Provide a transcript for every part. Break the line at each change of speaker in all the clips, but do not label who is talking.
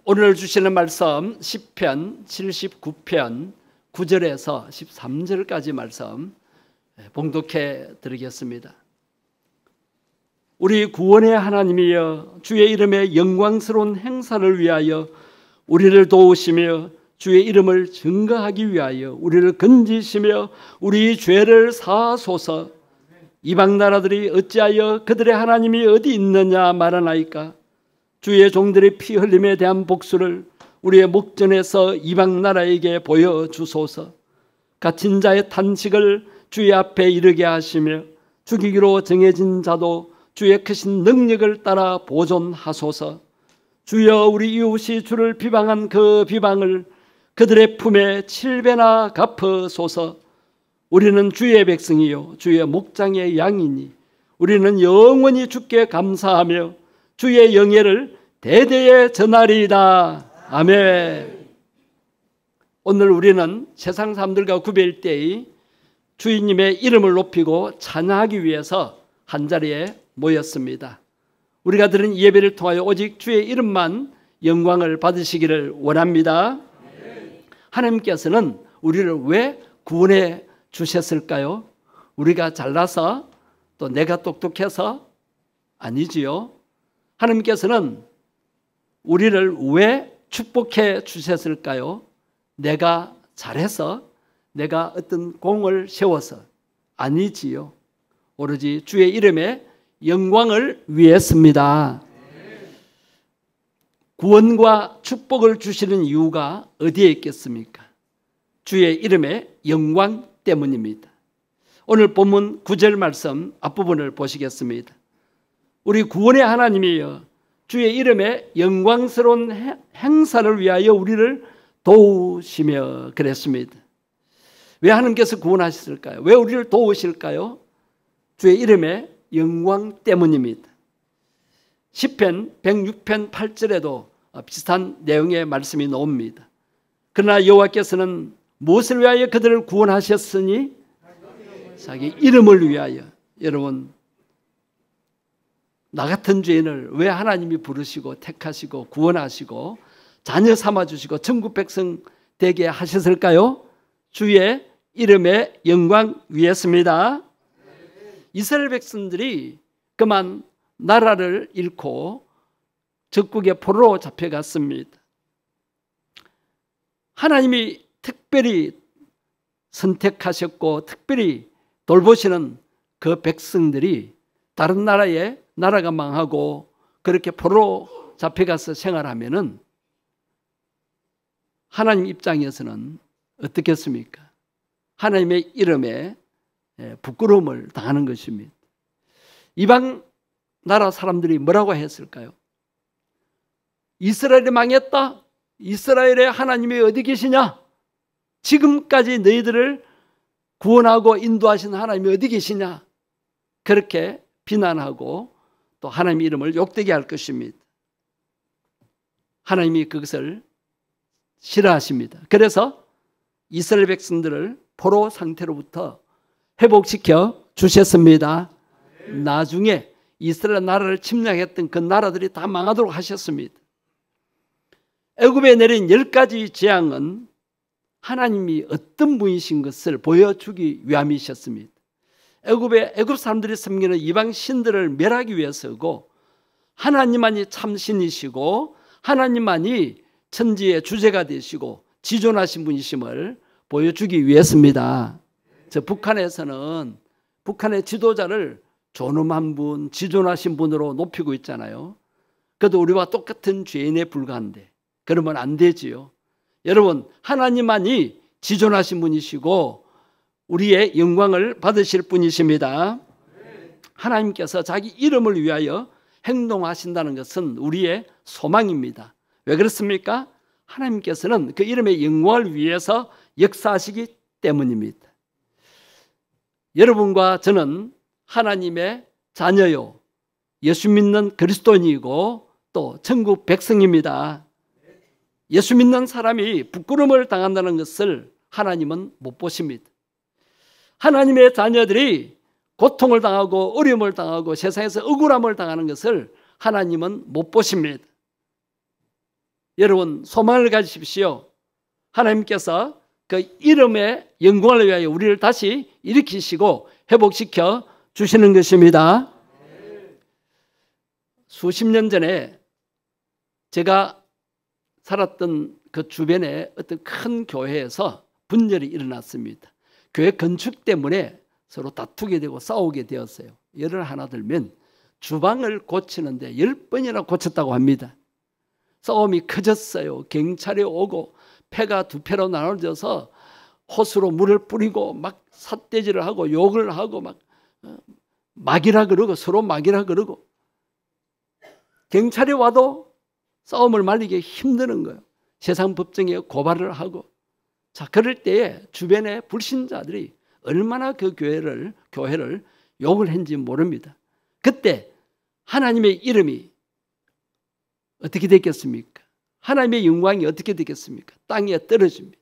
오늘 주시는 말씀 시편 79편 9절에서 13절까지 말씀 봉독해 드리겠습니다. 우리 구원의 하나님이여, 주의 이름의 영광스러운 행사를 위하여 우리를 도우시며 주의 이름을 증거하기 위하여 우리를 건지시며 우리 죄를 사하소서. 이방 나라들이 어찌하여 그들의 하나님이 어디 있느냐 말하나이까. 주의 종들의 피 흘림에 대한 복수를 우리의 목전에서 이방 나라에게 보여주소서. 갇힌 자의 탄식을 주의 앞에 이르게 하시며 죽이기로 정해진 자도 주의 크신 능력을 따라 보존하소서. 주여, 우리 이웃이 주를 비방한 그 비방을 그들의 품에 7배나 갚으소서. 우리는 주의 백성이요 주의 목장의 양이니 우리는 영원히 주께 감사하며 주의 영예를 대대에 전하리이다. 아멘. 오늘 우리는 세상 사람들과 구별 때의 주님의 이름을 높이고 찬양하기 위해서 한자리에 모였습니다. 우리가 드린 이 예배를 통하여 오직 주의 이름만 영광을 받으시기를 원합니다. 하나님께서는 우리를 왜 구원해 주셨을까요? 우리가 잘나서 또 내가 똑똑해서? 아니지요. 하나님께서는 우리를 왜 축복해 주셨을까요? 내가 잘해서? 내가 어떤 공을 세워서? 아니지요. 오로지 주의 이름에 영광을 위해서입니다. 구원과 축복을 주시는 이유가 어디에 있겠습니까? 주의 이름의 영광 때문입니다. 오늘 본문 9절 말씀 앞부분을 보시겠습니다. 우리 구원의 하나님이여, 주의 이름의 영광스러운 행사를 위하여 우리를 도우시며 그랬습니다. 왜 하나님께서 구원하셨을까요? 왜 우리를 도우실까요? 주의 이름의 영광 때문입니다. 시편 106편 8절에도 비슷한 내용의 말씀이 나옵니다. 그러나 여호와께서는 무엇을 위하여 그들을 구원하셨으니? 자기 이름을 위하여. 여러분, 나 같은 죄인을 왜 하나님이 부르시고 택하시고 구원하시고 자녀 삼아주시고 천국 백성 되게 하셨을까요? 주의 이름의 영광 위해서입니다. 이스라엘 백성들이 그만 나라를 잃고 적국의 포로로 잡혀갔습니다. 하나님이 특별히 선택하셨고 특별히 돌보시는 그 백성들이 다른 나라에 나라가 망하고 그렇게 포로로 잡혀가서 생활하면은 하나님 입장에서는 어떻겠습니까? 하나님의 이름에 부끄러움을 당하는 것입니다. 이방 나라 사람들이 뭐라고 했을까요? 이스라엘이 망했다. 이스라엘의 하나님이 어디 계시냐? 지금까지 너희들을 구원하고 인도하신 하나님이 어디 계시냐? 그렇게 비난하고 또 하나님의 이름을 욕되게 할 것입니다. 하나님이 그것을 싫어하십니다. 그래서 이스라엘 백성들을 포로 상태로부터 회복시켜 주셨습니다. 나중에 이스라엘 나라를 침략했던 그 나라들이 다 망하도록 하셨습니다. 애굽에 내린 10가지 재앙은 하나님이 어떤 분이신 것을 보여주기 위함이셨습니다. 애굽 사람들이 섬기는 이방 신들을 멸하기 위해서고 하나님만이 참신이시고 하나님만이 천지의 주제가 되시고 지존하신 분이심을 보여주기 위해서입니다. 저 북한에서는 북한의 지도자를 존엄한 분, 지존하신 분으로 높이고 있잖아요. 그래도 우리와 똑같은 죄인에 불과한데 그러면 안 되지요. 여러분, 하나님만이 지존하신 분이시고 우리의 영광을 받으실 분이십니다. 하나님께서 자기 이름을 위하여 행동하신다는 것은 우리의 소망입니다. 왜 그렇습니까? 하나님께서는 그 이름의 영광을 위해서 역사하시기 때문입니다. 여러분과 저는 하나님의 자녀요, 예수 믿는 그리스도인이고 또 천국 백성입니다. 예수 믿는 사람이 부끄러움을 당한다는 것을 하나님은 못 보십니다. 하나님의 자녀들이 고통을 당하고 어려움을 당하고 세상에서 억울함을 당하는 것을 하나님은 못 보십니다. 여러분 소망을 가지십시오. 하나님께서 그 이름의 영광을 위하여 우리를 다시 일으키시고 회복시켜 주시는 것입니다. 수십 년 전에 제가 살았던 그 주변에 어떤 큰 교회에서 분열이 일어났습니다. 교회 건축 때문에 서로 다투게 되고 싸우게 되었어요. 예를 하나 들면 주방을 고치는데 10번이나 고쳤다고 합니다. 싸움이 커졌어요. 경찰이 오고 패가 두 패로 나눠져서 호수로 물을 뿌리고 막 삿대질을 하고 욕을 하고 막 막이라 그러고 서로 막이라 그러고 경찰이 와도 싸움을 말리기 힘드는 거예요. 세상 법정에 고발을 하고. 자, 그럴 때에 주변의 불신자들이 얼마나 그 교회를 욕을 했는지 모릅니다. 그때 하나님의 이름이 어떻게 됐겠습니까? 하나님의 영광이 어떻게 되겠습니까? 땅에 떨어집니다.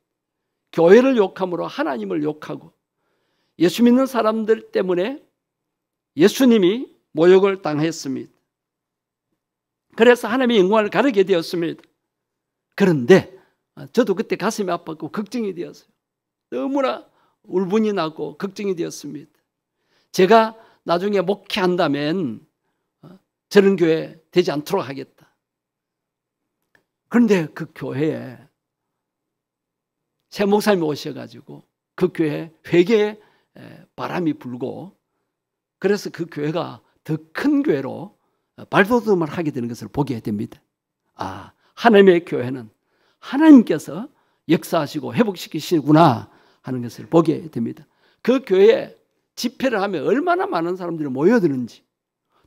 교회를 욕함으로 하나님을 욕하고 예수 믿는 사람들 때문에 예수님이 모욕을 당했습니다. 그래서 하나님의 영광을 가르게 되었습니다. 그런데 저도 그때 가슴이 아팠고 걱정이 되었어요. 너무나 울분이 나고 걱정이 되었습니다. 제가 나중에 목회한다면 저런 교회 되지 않도록 하겠다. 그런데 그 교회에 새 목사님이 오셔가지고 그 교회 회개의 바람이 불고 그래서 그 교회가 더 큰 교회로 발돋움을 하게 되는 것을 보게 됩니다. 아, 하나님의 교회는 하나님께서 역사하시고 회복시키시구나 하는 것을 보게 됩니다. 그 교회에 집회를 하면 얼마나 많은 사람들이 모여드는지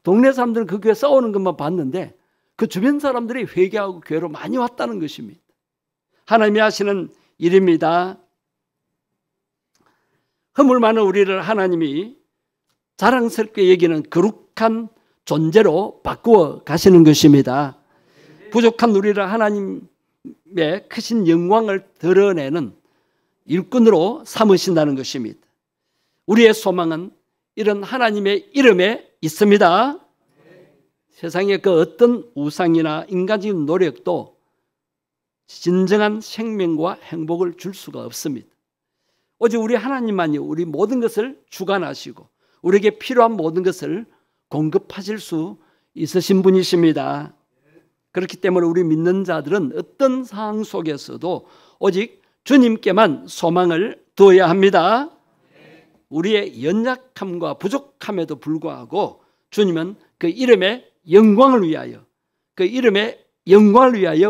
동네 사람들은 그 교회 싸우는 것만 봤는데 그 주변 사람들이 회개하고 교회로 많이 왔다는 것입니다. 하나님이 하시는 일입니다. 허물 많은 우리를 하나님이 자랑스럽게 여기는 거룩한 존재로 바꾸어 가시는 것입니다. 부족한 우리를 하나님의 크신 영광을 드러내는 일꾼으로 삼으신다는 것입니다. 우리의 소망은 이런 하나님의 이름에 있습니다. 세상의 그 어떤 우상이나 인간적인 노력도 진정한 생명과 행복을 줄 수가 없습니다. 오직 우리 하나님만이 우리 모든 것을 주관하시고 우리에게 필요한 모든 것을 공급하실 수 있으신 분이십니다. 그렇기 때문에 우리 믿는 자들은 어떤 상황 속에서도 오직 주님께만 소망을 두어야 합니다. 우리의 연약함과 부족함에도 불구하고 주님은 그 이름의 영광을 위하여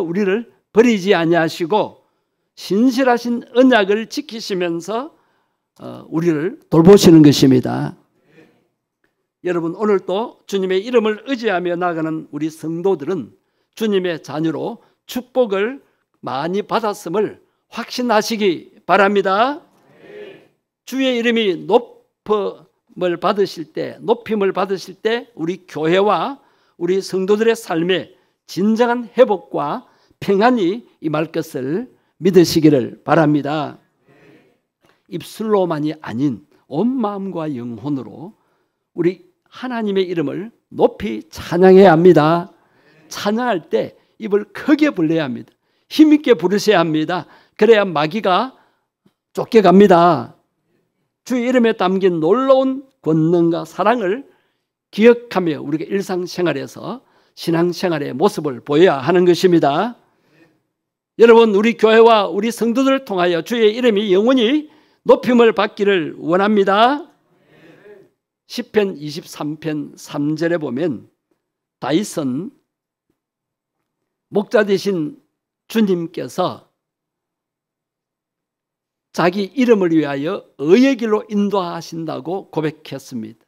우리를 버리지 아니하시고 신실하신 언약을 지키시면서 우리를 돌보시는 것입니다. 여러분, 오늘도 주님의 이름을 의지하며 나아가는 우리 성도들은 주님의 자녀로 축복을 많이 받았음을 확신하시기 바랍니다. 주의 이름이 높임을 받으실 때 우리 교회와 우리 성도들의 삶에 진정한 회복과 평안이 임할 것을 믿으시기를 바랍니다. 입술로만이 아닌 온 마음과 영혼으로 우리 하나님의 이름을 높이 찬양해야 합니다. 찬양할 때 입을 크게 벌려야 합니다. 힘있게 부르셔야 합니다. 그래야 마귀가 쫓겨갑니다. 주의 이름에 담긴 놀라운 권능과 사랑을 기억하며 우리가 일상생활에서 신앙생활의 모습을 보여야 하는 것입니다. 여러분, 우리 교회와 우리 성도들을 통하여 주의 이름이 영원히 높임을 받기를 원합니다. 시편 23편 3절에 보면 다윗은 목자 되신 주님께서 자기 이름을 위하여 의의 길로 인도하신다고 고백했습니다.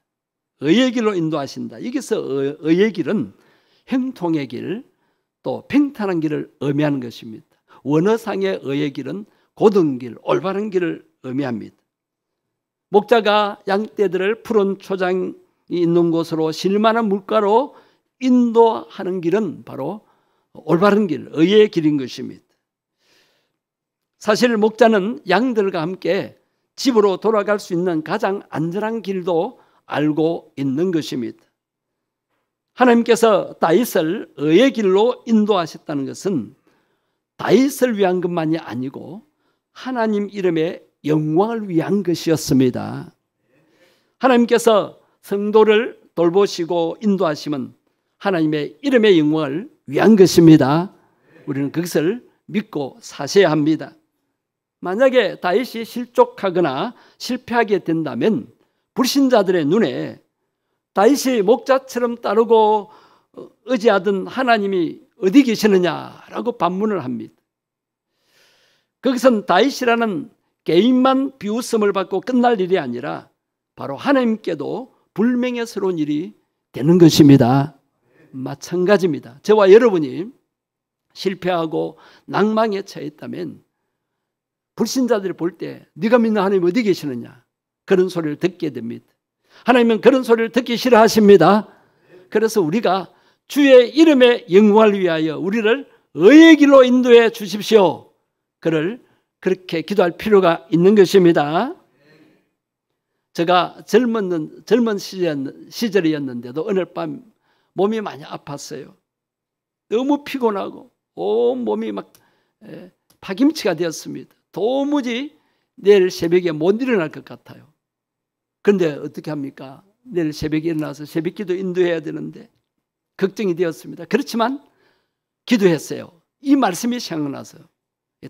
의의 길로 인도하신다. 여기서 의의 길은 형통의 길, 또 평탄한 길을 의미하는 것입니다. 원어상의 의의 길은 고든 길, 올바른 길을 의미합니다. 목자가 양떼들을 푸른 초장이 있는 곳으로 실만한 물가로 인도하는 길은 바로 올바른 길, 의의 길인 것입니다. 사실 목자는 양들과 함께 집으로 돌아갈 수 있는 가장 안전한 길도 알고 있는 것입니다. 하나님께서 다윗을 의의 길로 인도하셨다는 것은 다윗을 위한 것만이 아니고 하나님 이름의 영광을 위한 것이었습니다. 하나님께서 성도를 돌보시고 인도하시면 하나님의 이름의 영광을 위한 것입니다. 우리는 그것을 믿고 사셔야 합니다. 만약에 다윗이 실족하거나 실패하게 된다면 불신자들의 눈에 다윗이 목자처럼 따르고 의지하던 하나님이 어디 계시느냐라고 반문을 합니다. 거기선 다윗이라는 개인만 비웃음을 받고 끝날 일이 아니라 바로 하나님께도 불명예스러운 일이 되는 것입니다. 마찬가지입니다. 저와 여러분이 실패하고 낭망에 처했다면 불신자들이 볼 때 네가 믿는 하나님 어디 계시느냐 그런 소리를 듣게 됩니다. 하나님은 그런 소리를 듣기 싫어하십니다. 그래서 우리가 주의 이름의 영광을 위하여 우리를 의의 길로 인도해 주십시오. 그를 그렇게 기도할 필요가 있는 것입니다. 제가 젊은 시절이었는데도 오늘 밤 몸이 많이 아팠어요. 너무 피곤하고 온 몸이 막 파김치가 되었습니다. 도무지 내일 새벽에 못 일어날 것 같아요. 그런데 어떻게 합니까? 내일 새벽에 일어나서 새벽기도 인도해야 되는데 걱정이 되었습니다. 그렇지만 기도했어요. 이 말씀이 생각나서요.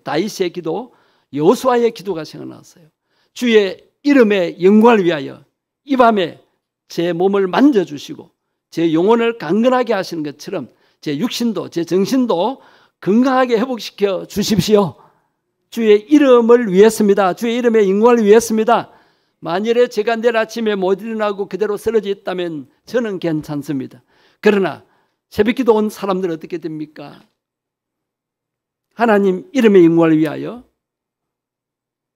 다윗의 기도, 여호수아의 기도가 생각났어요. 주의 이름의 영광을 위하여 이 밤에 제 몸을 만져주시고 제 영혼을 강건하게 하시는 것처럼 제 육신도 제 정신도 건강하게 회복시켜 주십시오. 주의 이름을 위했습니다. 주의 이름의 영광을 위했습니다. 만일에 제가 내일 아침에 못 일어나고 그대로 쓰러져 있다면 저는 괜찮습니다. 그러나 새벽기도 온 사람들은 어떻게 됩니까? 하나님 이름의 영광을 위하여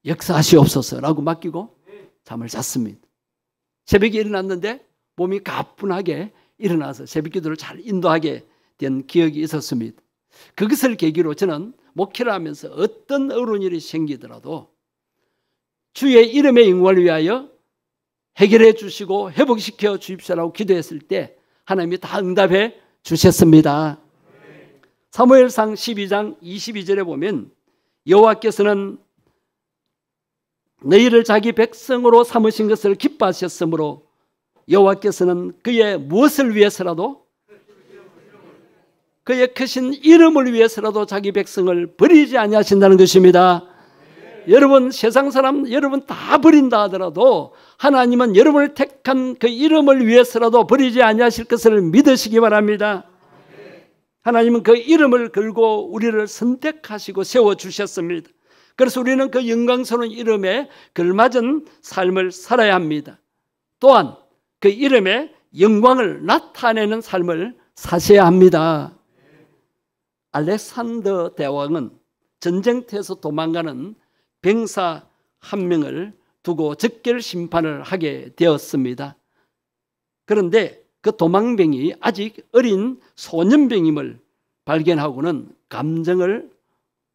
역사하시옵소서라고 맡기고 잠을 잤습니다. 새벽에 일어났는데 몸이 가뿐하게 일어나서 새벽기도를 잘 인도하게 된 기억이 있었습니다. 그것을 계기로 저는 목회를 하면서 어떤 어려운 일이 생기더라도 주의 이름의 영광을 위하여 해결해 주시고 회복시켜 주십시오라고 기도했을 때 하나님이 다 응답해 주셨습니다. 사무엘상 12장 22절에 보면 여호와께서는 너희를 자기 백성으로 삼으신 것을 기뻐하셨으므로 여호와께서는 그의 무엇을 위해서라도 그의 크신 이름을 위해서라도 자기 백성을 버리지 아니하신다는 것입니다. 여러분 세상 사람 여러분 다 버린다 하더라도 하나님은 여러분을 택한 그 이름을 위해서라도 버리지 아니하실 것을 믿으시기 바랍니다. 하나님은 그 이름을 걸고 우리를 선택하시고 세워주셨습니다. 그래서 우리는 그 영광스러운 이름에 걸맞은 삶을 살아야 합니다. 또한 그 이름의 영광을 나타내는 삶을 사셔야 합니다. 알렉산더 대왕은 전쟁터에서 도망가는 병사 한 명을 두고 즉결 심판을 하게 되었습니다. 그런데 그 도망병이 아직 어린 소년병임을 발견하고는 감정을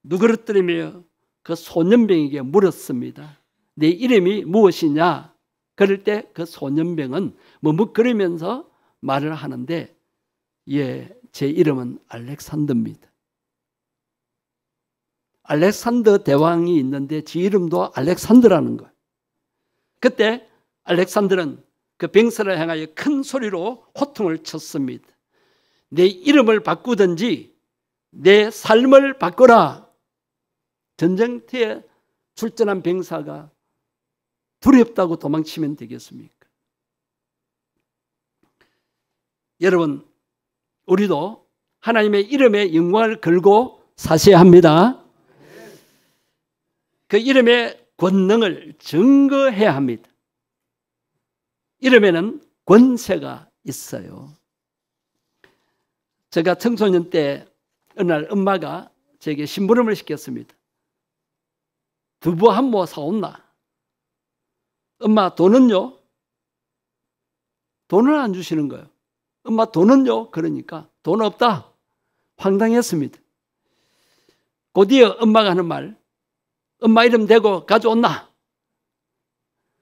누그러뜨리며 그 소년병에게 물었습니다. 내 이름이 무엇이냐? 그럴 때 그 소년병은 머뭇거리면서 말을 하는데 예, 제 이름은 알렉산더입니다. 알렉산더 대왕이 있는데 지 이름도 알렉산더라는 거예요. 그때 알렉산더는 그 병사를 향하여 큰 소리로 호통을 쳤습니다. 내 이름을 바꾸든지 내 삶을 바꿔라. 전쟁터에 출전한 병사가 두렵다고 도망치면 되겠습니까? 여러분, 우리도 하나님의 이름에 영광을 걸고 사셔야 합니다. 그 이름의 권능을 증거해야 합니다. 이름에는 권세가 있어요. 제가 청소년 때 어느 날 엄마가 제게 심부름을 시켰습니다. 두부 한 모 사온나? 엄마 돈은요? 돈을 안 주시는 거예요. 엄마 돈은요? 그러니까 돈 없다. 황당했습니다. 곧이어 엄마가 하는 말, 엄마 이름 대고 가져온나?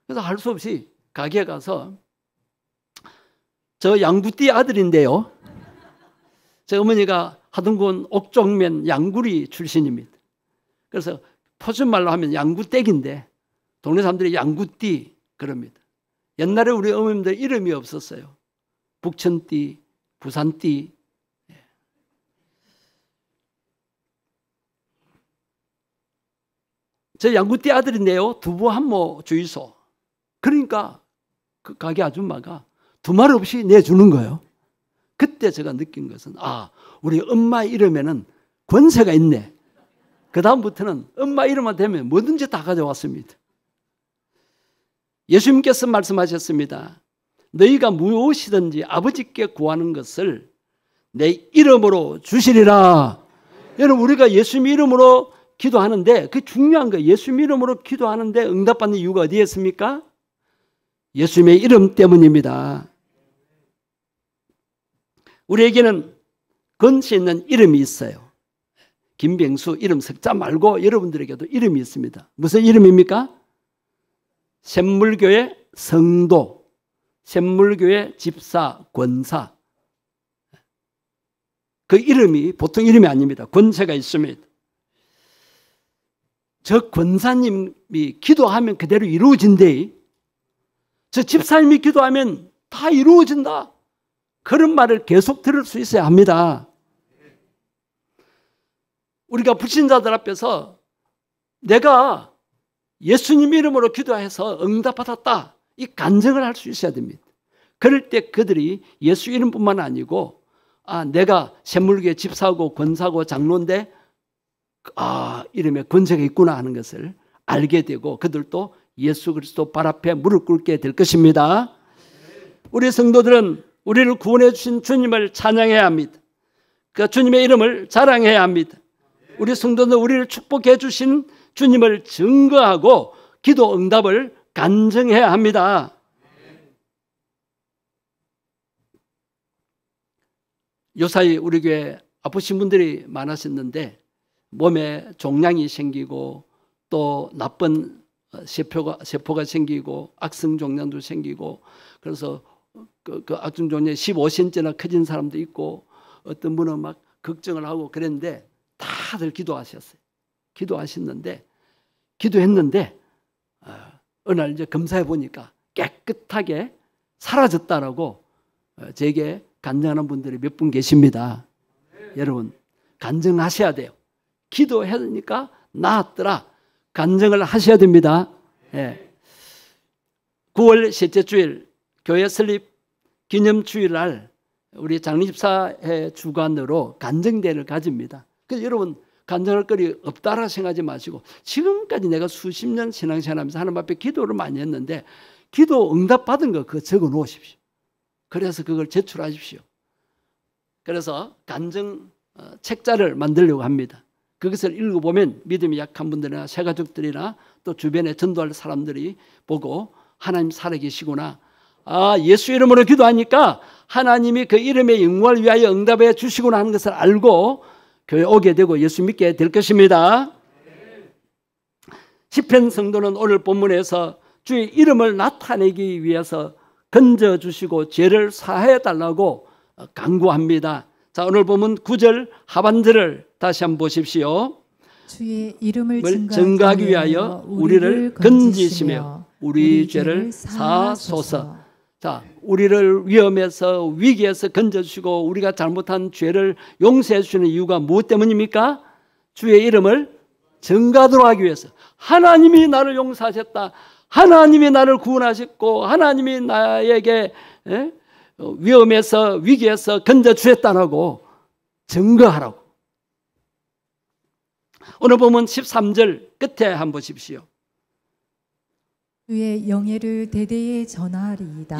그래서 할 수 없이 가게에 가서 저 양구띠 아들인데요. 제 어머니가 하동군 옥종면 양구리 출신입니다. 그래서 포천말로 하면 양구댁인데 동네 사람들이 양구띠 그럽니다. 옛날에 우리 어머님들 이름이 없었어요. 북천띠, 부산띠. 저 양구띠 아들인데요. 두부 한모 주유소. 그러니까 그 가게 아줌마가 두말 없이 내주는 거예요. 그때 제가 느낀 것은 우리 엄마 이름에는 권세가 있네. 그 다음부터는 엄마 이름만 되면 뭐든지 다 가져왔습니다. 예수님께서 말씀하셨습니다. 너희가 무엇이든지 아버지께 구하는 것을 내 이름으로 주시리라. 여러분 우리가 예수님 이름으로 기도하는데 그 중요한 거예요. 예수님 이름으로 기도하는데 응답받는 이유가 어디에 있습니까? 예수님의 이름 때문입니다. 우리에게는 권세 있는 이름이 있어요. 김병수 이름 석자 말고 여러분들에게도 이름이 있습니다. 무슨 이름입니까? 샘물교회 성도, 샘물교회 집사, 권사. 그 이름이 보통 이름이 아닙니다. 권세가 있습니다. 저 권사님이 기도하면 그대로 이루어진대. 저 집사님이 기도하면 다 이루어진다. 그런 말을 계속 들을 수 있어야 합니다. 우리가 불신자들 앞에서 내가 예수님 이름으로 기도해서 응답받았다. 이 간증을 할 수 있어야 됩니다. 그럴 때 그들이 예수 이름뿐만 아니고 내가 샘물교회 집사고 권사고 장로인데 이름에 권세가 있구나 하는 것을 알게 되고 그들도 예수 그리스도 발 앞에 무릎 꿇게 될 것입니다. 우리 성도들은 우리를 구원해 주신 주님을 찬양해야 합니다. 그 주님의 이름을 자랑해야 합니다. 우리 성도는 우리를 축복해 주신 주님을 증거하고 기도 응답을 간증해야 합니다. 요사이 우리 교회 아프신 분들이 많으셨는데 몸에 종양이 생기고 또 나쁜 세포가 생기고 악성 종양도 생기고 그래서 그 악성 종양이 15cm나 커진 사람도 있고 어떤 분은 막 걱정을 하고 그랬는데 다들 기도하셨어요. 기도했는데 어느 날 이제 검사해 보니까 깨끗하게 사라졌다라고 제게 간증하는 분들이 몇 분 계십니다. 여러분 간증하셔야 돼요. 기도하니까 나았더라. 간증을 하셔야 됩니다. 9월 셋째 주일 교회 설립 기념주일날 우리 장립사의 주관으로 간증대회를 가집니다. 그래서 여러분 간증할 거리 없다라 생각하지 마시고 지금까지 내가 수십 년 신앙생활하면서 하나님 앞에 기도를 많이 했는데 기도 응답 받은 거 그거 적어 놓으십시오. 그래서 그걸 제출하십시오. 그래서 간증 책자를 만들려고 합니다. 그것을 읽어보면 믿음이 약한 분들이나 새가족들이나 또 주변에 전도할 사람들이 보고 하나님 살아계시구나. 예수 이름으로 기도하니까 하나님이 그 이름의 영광을 위하여 응답해 주시구나 하는 것을 알고 교회 오게 되고 예수 믿게 될 것입니다. 시편 성도는 오늘 본문에서 주의 이름을 나타내기 위해서 건져주시고 죄를 사해 달라고 간구합니다. 자, 오늘 보면 9절 하반절을 다시 한번 보십시오.
주의 이름을
증거하기 위하여 우리를 건지시며 우리 죄를 사소서. 자, 우리를 위험에서 위기에서 건져주시고 우리가 잘못한 죄를 용서해 주시는 이유가 무엇 때문입니까? 주의 이름을 증거하도록 하기 위해서. 하나님이 나를 용서하셨다. 하나님이 나를 구원하셨고 하나님이 나에게 위험에서 위기에서 건져주셨다라고 증거하라고. 오늘 보면 13절 끝에 한번 보십시오.
주의 영예를 대대에 전하리이다.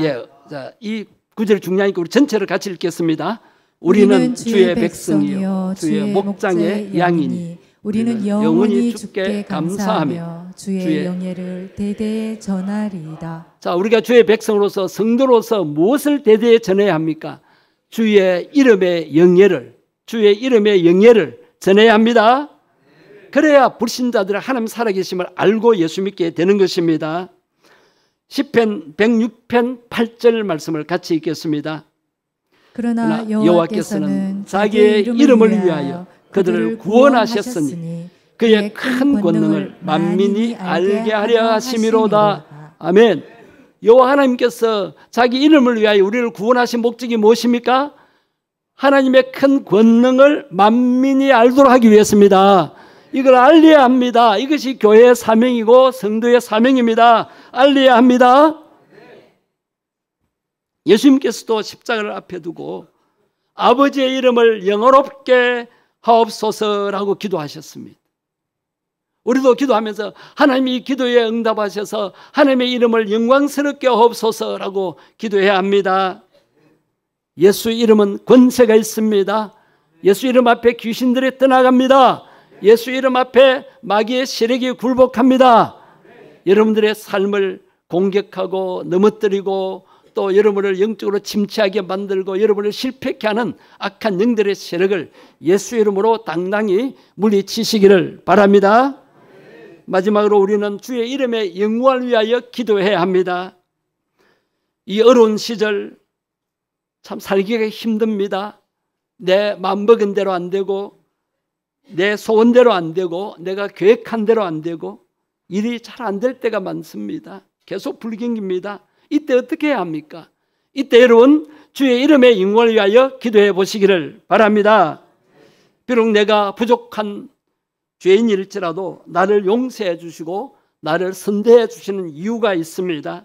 자, 이 구절 중요하니까 우리 전체를 같이 읽겠습니다. 우리는 주의 백성이요 주의 목장의 양이니 우리는 영원히 주께 감사하며 주의
영예를 대대에 전하리이다.
자, 우리가 주의 백성으로서 성도로서 무엇을 대대에 전해야 합니까? 주의 이름의 영예를 전해야 합니다. 그래야 불신자들은 하나님 살아계심을 알고 예수 믿게 되는 것입니다. 시편 106편 8절 말씀을 같이 읽겠습니다.
그러나
여호와께서는 자기의 이름을 위하여 그들을 구원하셨으니 그의 큰 권능을 만민이 알게 하려 하심이로다. 아멘. 여호와 하나님께서 자기 이름을 위하여 우리를 구원하신 목적이 무엇입니까? 하나님의 큰 권능을 만민이 알도록 하기 위해서입니다. 이걸 알려야 합니다. 이것이 교회의 사명이고 성도의 사명입니다. 알려야 합니다. 예수님께서도 십자가를 앞에 두고 아버지의 이름을 영원롭게 하옵소서라고 기도하셨습니다. 우리도 기도하면서 하나님이 기도에 응답하셔서 하나님의 이름을 영광스럽게 하옵소서라고 기도해야 합니다. 예수 이름은 권세가 있습니다. 예수 이름 앞에 귀신들이 떠나갑니다. 예수 이름 앞에 마귀의 세력이 굴복합니다. 여러분들의 삶을 공격하고 넘어뜨리고 또 여러분을 영적으로 침체하게 만들고 여러분을 실패케 하는 악한 영들의 세력을 예수 이름으로 당당히 물리치시기를 바랍니다. 마지막으로 우리는 주의 이름의 영광을 위하여 기도해야 합니다. 이 어려운 시절 참 살기가 힘듭니다. 내 마음먹은 대로 안 되고 내 소원대로 안 되고 내가 계획한 대로 안 되고 일이 잘 안 될 때가 많습니다. 계속 불경기입니다. 이때 어떻게 해야 합니까? 이때 여러분 주의 이름의 영광을 위하여 기도해 보시기를 바랍니다. 비록 내가 부족한 죄인일지라도 나를 용서해 주시고 나를 선대해 주시는 이유가 있습니다.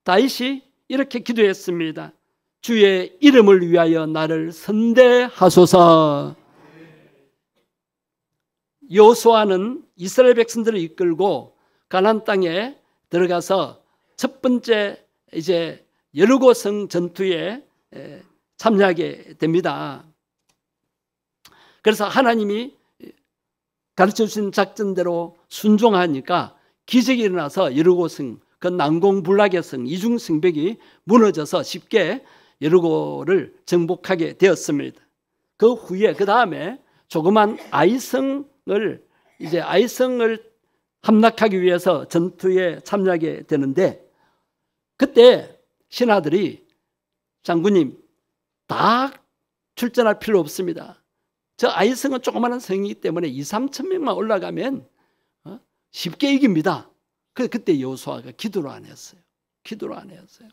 다윗이 이렇게 기도했습니다. 주의 이름을 위하여 나를 선대하소서. 여호수아는 이스라엘 백성들을 이끌고 가나안 땅에 들어가서 첫 번째 이제 여리고성 전투에 참여하게 됩니다. 그래서 하나님이 가르쳐 주신 작전대로 순종하니까 기적이 일어나서 여리고성 그 난공불락의 성 이중성벽이 무너져서 쉽게 여리고를 정복하게 되었습니다. 그 후에 그 다음에 조그만 아이성을 함락하기 위해서 전투에 참여하게 되는데 그때 신하들이 장군님 다 출전할 필요 없습니다. 저 아이성은 조그마한 성이기 때문에 2-3천 명만 올라가면 쉽게 이깁니다. 그때 여호수아가 기도를 안 했어요. 기도를 안 했어요.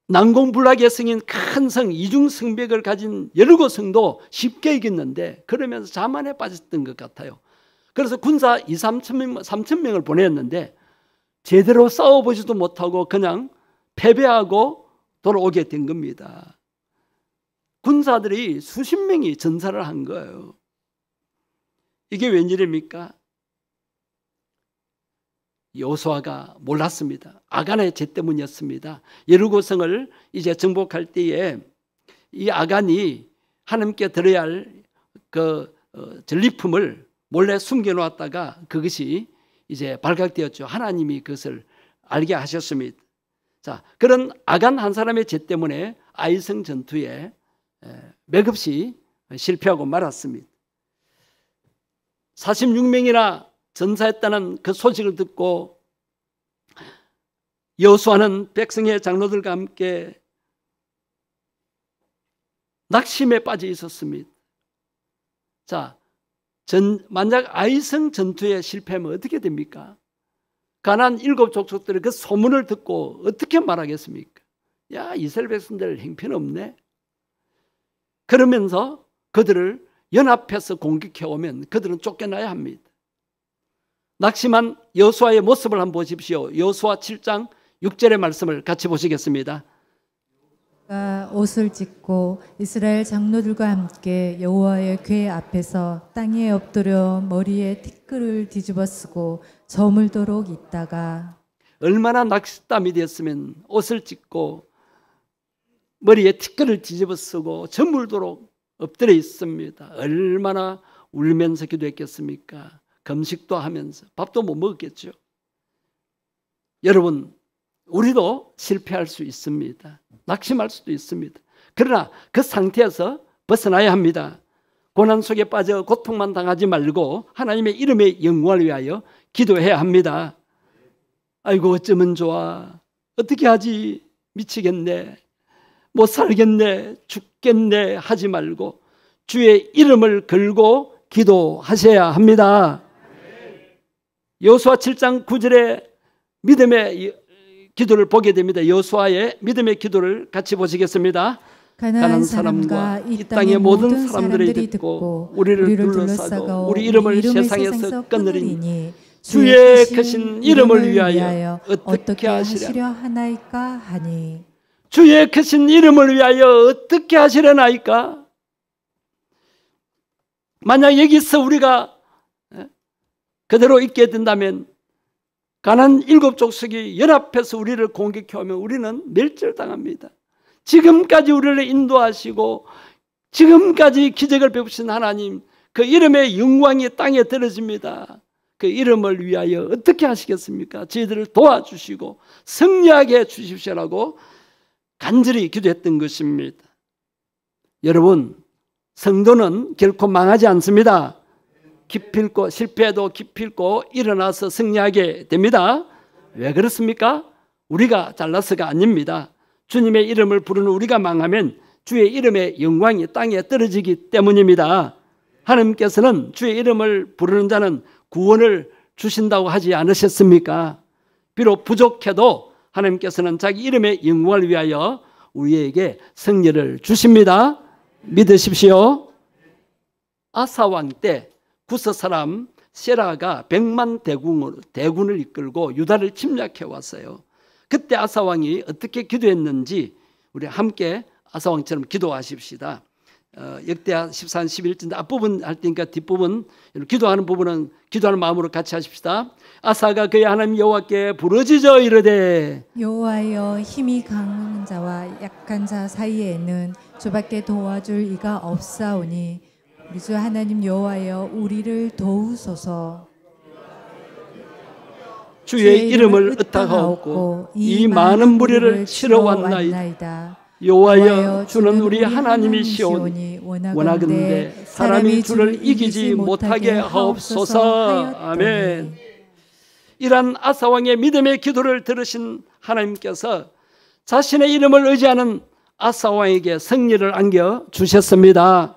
난공불락의 성인 큰 성 이중성벽을 가진 여리고 성도 쉽게 이겼는데 그러면서 자만에 빠졌던 것 같아요. 그래서 군사 3천 명을 보냈는데 제대로 싸워보지도 못하고 그냥 패배하고 돌아오게 된 겁니다. 군사들이 수십 명이 전사를 한 거예요. 이게 웬일입니까? 여호수아가 몰랐습니다. 아간의 죄 때문이었습니다. 여리고성을 이제 정복할 때에 이 아간이 하나님께 드려야 할 그 전리품을 몰래 숨겨놓았다가 그것이 이제 발각되었죠. 하나님이 그것을 알게 하셨습니다. 자, 그런 아간 한 사람의 죄 때문에 아이성 전투에 맥없이 실패하고 말았습니다. 46명이나 전사했다는 그 소식을 듣고 여호수아는 백성의 장로들과 함께 낙심에 빠져 있었습니다. 자, 만약 아이성 전투에 실패하면 어떻게 됩니까? 가나안 7 족속들이 그 소문을 듣고 어떻게 말하겠습니까? 야, 이스라엘 백성들 형편없네. 그러면서 그들을 연합해서 공격해 오면 그들은 쫓겨나야 합니다. 낙심한 여호수아의 모습을 한번 보십시오. 여호수아 7장 6절의 말씀을 같이 보시겠습니다.
옷을 찢고 이스라엘 장로들과 함께 여호와의 궤 앞에서 땅에 엎드려 머리에 티끌을 뒤집어쓰고 저물도록 있다가
얼마나 낙심땀이 되었으면 옷을 찢고 머리에 티끌을 뒤집어쓰고 저물도록 엎드려 있습니다. 얼마나 울면서 기도했겠습니까? 금식도 하면서 밥도 못 먹었겠죠. 여러분, 우리도 실패할 수 있습니다. 낙심할 수도 있습니다. 그러나 그 상태에서 벗어나야 합니다. 고난 속에 빠져 고통만 당하지 말고 하나님의 이름의 영광을 위하여 기도해야 합니다. 아이고 어쩌면 좋아. 어떻게 하지? 미치겠네, 못 살겠네, 죽겠네 하지 말고 주의 이름을 걸고 기도하셔야 합니다. 여호수아 7장 9절에 믿음의 기도를 보게 됩니다. 여호수아의 믿음의 기도를 같이 보시겠습니다. 가난한 사람과 이 땅의 모든 사람들이 듣고 우리를 둘러싸고 우리 이름을 세상에서 끊으리니 주의 크신 이름을 위하여 어떻게 하시려
하나이까 하니.
주의 크신 이름을 위하여 어떻게 하시려나이까? 만약 여기서 우리가 그대로 있게 된다면 가나안 7족속이 연합해서 우리를 공격해오면 우리는 멸절당합니다. 지금까지 우리를 인도하시고 지금까지 기적을 베푸신 하나님, 그 이름의 영광이 땅에 떨어집니다. 그 이름을 위하여 어떻게 하시겠습니까? 저희들을 도와주시고 승리하게 해주십시오라고 간절히 기도했던 것입니다. 여러분, 성도는 결코 망하지 않습니다. 기필코, 실패해도 기필코 일어나서 승리하게 됩니다. 왜 그렇습니까? 우리가 잘나서가 아닙니다. 주님의 이름을 부르는 우리가 망하면 주의 이름의 영광이 땅에 떨어지기 때문입니다. 하나님께서는 주의 이름을 부르는 자는 구원을 주신다고 하지 않으셨습니까? 비록 부족해도 하나님께서는 자기 이름의 영광을 위하여 우리에게 승리를 주십니다. 믿으십시오. 아사왕 때 구스 사람 세라가 100만 대군을 이끌고 유다를 침략해 왔어요. 그때 아사왕이 어떻게 기도했는지 우리 함께 아사왕처럼 기도하십시다. 역대하 14장 11절 앞부분 할 테니까 뒷부분, 기도하는 부분은 기도하는 마음으로 같이 하십시다. 아사가 그의 하나님 여호와께 부르짖어 이르되,
여호와여, 힘이 강한 자와 약한 자 사이에는 주밖에 도와줄 이가 없사오니 우리 주 하나님 여호와여, 우리를 도우소서.
주의 이름을 의탁하옵고 이 많은 무리를 치러 왔나이다. 여호와여, 주는 우리 하나님이시오니 원하건대 사람이 주를 이기지 못하게 하옵소서. 아멘. 이러한 아사왕의 믿음의 기도를 들으신 하나님께서 자신의 이름을 의지하는 아사왕에게 승리를 안겨주셨습니다.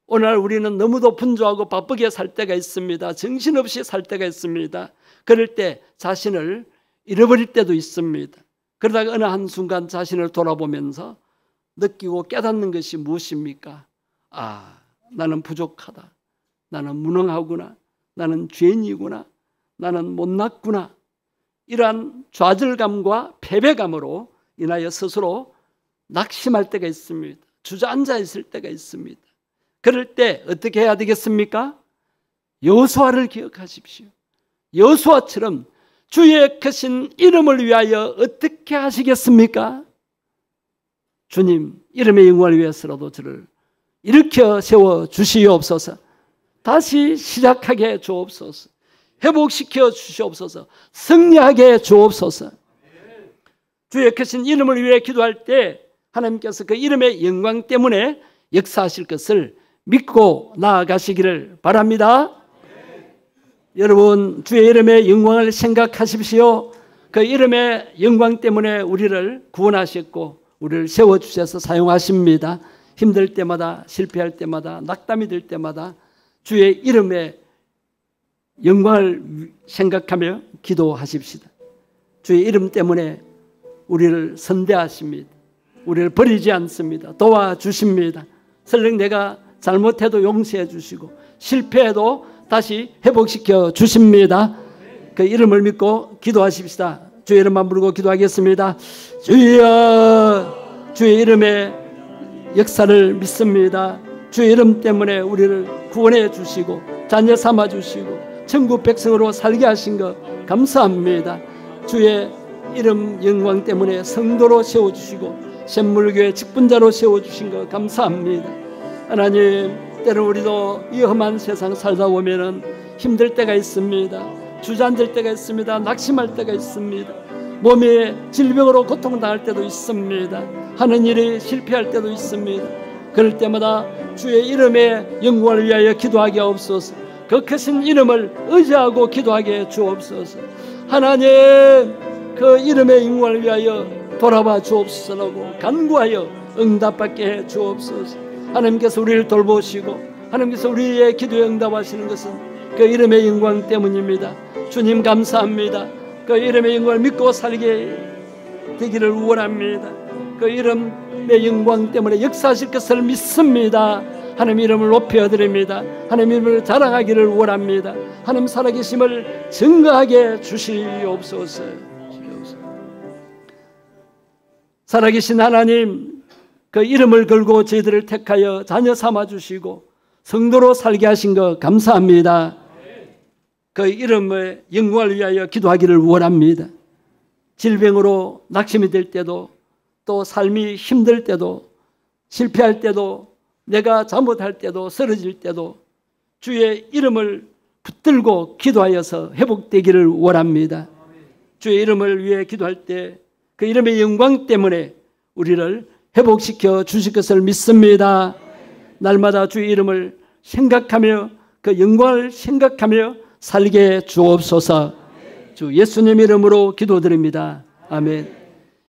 오늘 우리는 너무도 분주하고 바쁘게 살 때가 있습니다. 정신없이 살 때가 있습니다. 그럴 때 자신을 잃어버릴 때도 있습니다. 그러다가 어느 한순간 자신을 돌아보면서 느끼고 깨닫는 것이 무엇입니까? 아, 나는 부족하다. 나는 무능하구나. 나는 죄인이구나. 나는 못났구나. 이러한 좌절감과 패배감으로 인하여 스스로 낙심할 때가 있습니다. 주저앉아 있을 때가 있습니다. 그럴 때 어떻게 해야 되겠습니까? 여호수아를 기억하십시오. 여호수아처럼 주의 크신 이름을 위하여 어떻게 하시겠습니까? 주님, 이름의 영광을 위해서라도 저를 일으켜 세워 주시옵소서. 다시 시작하게 주옵소서. 회복시켜 주시옵소서. 승리하게 주옵소서. 주의 크신 이름을 위해 기도할 때 하나님께서 그 이름의 영광 때문에 역사하실 것을 믿고 나아가시기를 바랍니다. 여러분, 주의 이름의 영광을 생각하십시오. 그 이름의 영광 때문에 우리를 구원하셨고 우리를 세워주셔서 사용하십니다. 힘들 때마다, 실패할 때마다, 낙담이 들 때마다 주의 이름의 영광을 생각하며 기도하십시다. 주의 이름 때문에 우리를 선대하십니다. 우리를 버리지 않습니다. 도와주십니다. 설령 내가 잘못해도 용서해 주시고 실패해도 다시 회복시켜 주십니다. 그 이름을 믿고 기도하십시다. 주의 이름만 부르고 기도하겠습니다. 주여, 주의 이름의 역사를 믿습니다. 주의 이름 때문에 우리를 구원해 주시고 자녀 삼아 주시고 천국 백성으로 살게 하신 것 감사합니다. 주의 이름 영광 때문에 성도로 세워주시고 샘물교회 직분자로 세워주신 것 감사합니다. 하나님, 때로 우리도 이 험한 세상 살다 보면은 힘들 때가 있습니다. 주저앉을 때가 있습니다. 낙심할 때가 있습니다. 몸에 질병으로 고통당할 때도 있습니다. 하는 일이 실패할 때도 있습니다. 그럴 때마다 주의 이름의 영광을 위하여 기도하게 하옵소서. 그 크신 이름을 의지하고 기도하게 주옵소서. 하나님, 그 이름의 영광을 위하여 돌아봐 주옵소서라고 간구하여 응답받게 해 주옵소서. 하나님께서 우리를 돌보시고 하나님께서 우리의 기도에 응답하시는 것은 그 이름의 영광 때문입니다. 주님 감사합니다. 그 이름의 영광을 믿고 살게 되기를 원합니다. 그 이름의 영광 때문에 역사하실 것을 믿습니다. 하나님 이름을 높여드립니다. 하나님 이름을 자랑하기를 원합니다. 하나님 살아계심을 증거하게 주시옵소서. 살아계신 하나님, 그 이름을 걸고 저희들을 택하여 자녀 삼아주시고 성도로 살게 하신 것 감사합니다. 그 이름의 영광을 위하여 기도하기를 원합니다. 질병으로 낙심이 될 때도, 또 삶이 힘들 때도, 실패할 때도, 내가 잘못할 때도, 쓰러질 때도 주의 이름을 붙들고 기도하여서 회복되기를 원합니다. 주의 이름을 위해 기도할 때 그 이름의 영광 때문에 우리를 회복시켜 주실 것을 믿습니다. 날마다 주의 이름을 생각하며 그 영광을 생각하며 살게 주옵소서. 주 예수님 이름으로 기도드립니다. 아멘.